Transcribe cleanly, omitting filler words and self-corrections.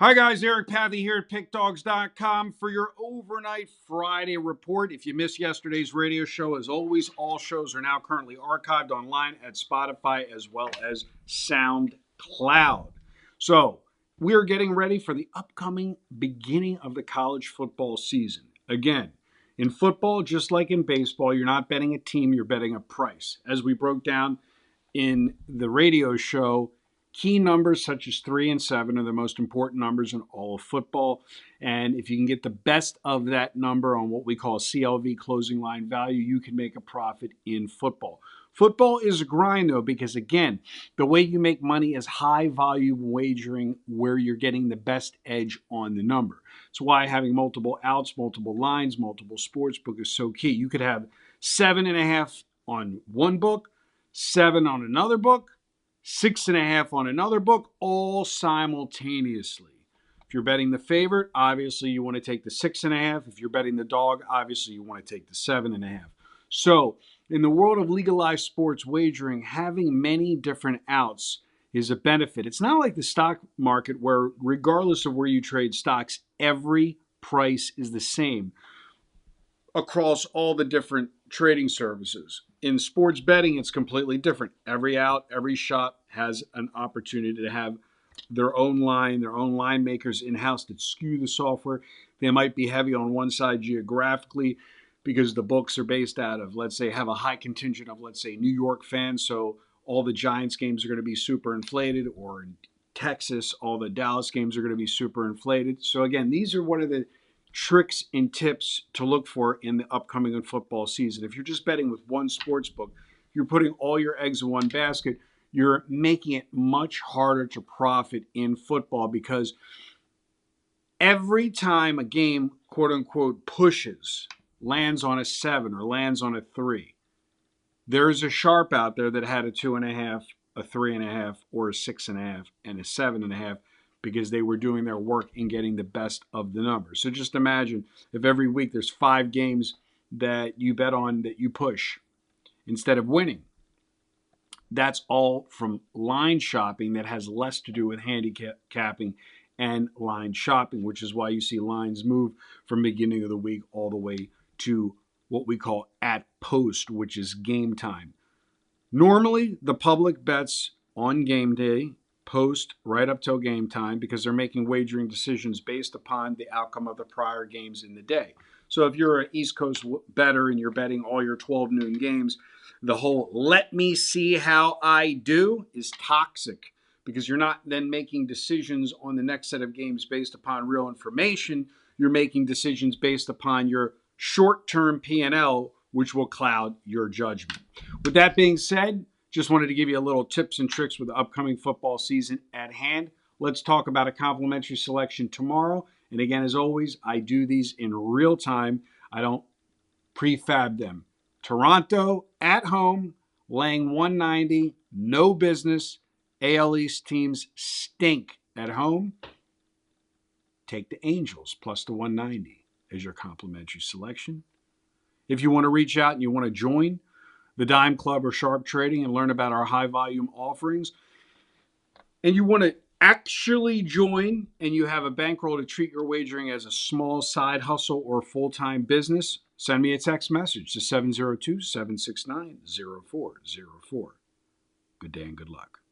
Hi guys, Eric Pathy here at PickDawgz.com for your overnight Friday report. If you missed yesterday's radio show, as always, all shows are now currently archived online at Spotify as well as SoundCloud. So we are getting ready for the upcoming beginning of the college football season. Again, in football, just like in baseball, you're not betting a team, you're betting a price. As we broke down in the radio show, key numbers such as 3 and 7 are the most important numbers in all of football. And if you can get the best of that number on what we call CLV, closing line value, you can make a profit in football. Football is a grind, though, because, again, the way you make money is high volume wagering where you're getting the best edge on the number. It's why having multiple outs, multiple lines, multiple sports book is so key. You could have 7.5 on one book, 7 on another book, 6.5 on another book, all simultaneously. If you're betting the favorite, obviously you want to take the 6.5. If you're betting the dog, obviously you want to take the 7.5. So, in the world of legalized sports wagering, having many different outs is a benefit. It's not like the stock market where, regardless of where you trade stocks, every price is the same across all the different trading services. In sports betting, it's completely different. Every out, every shot has an opportunity to have their own line makers in-house that skew the software. They might be heavy on one side geographically because the books are based out of, let's say, have a high contingent of, let's say, New York fans. So all the Giants games are going to be super inflated, or in Texas, all the Dallas games are going to be super inflated. So again, these are one of the tricks and tips to look for in the upcoming football season. If you're just betting with one sports book, you're putting all your eggs in one basket. You're making it much harder to profit in football because every time a game, quote unquote, pushes, lands on a 7 or lands on a 3, there's a sharp out there that had a 2.5, a 3.5, or a 6.5, and a 7.5 because they were doing their work in getting the best of the numbers. So just imagine if every week there's 5 games that you bet on that you push instead of winning. That's all from line shopping that has less to do with handicapping and line shopping, which is why you see lines move from beginning of the week all the way to what we call at post, which is game time. Normally, the public bets on game day, post, right up till game time, because they're making wagering decisions based upon the outcome of the prior games in the day. So if you're an East Coast bettor and you're betting all your 12 noon games, the whole let me see how I do is toxic because you're not then making decisions on the next set of games based upon real information. You're making decisions based upon your short-term P&L, which will cloud your judgment. With that being said, just wanted to give you a little tips and tricks with the upcoming football season at hand. Let's talk about a complimentary selection tomorrow. And again, as always, I do these in real time. I don't prefab them. Toronto at home, laying 190, no business. AL East teams stink at home. Take the Angels plus the 190 as your complimentary selection. If you want to reach out and you want to join the Dime Club or Sharp Trading and learn about our high volume offerings, and you want to actually join and you have a bankroll to treat your wagering as a small side hustle or full-time business, send me a text message to 702-769-0404. Good day and good luck.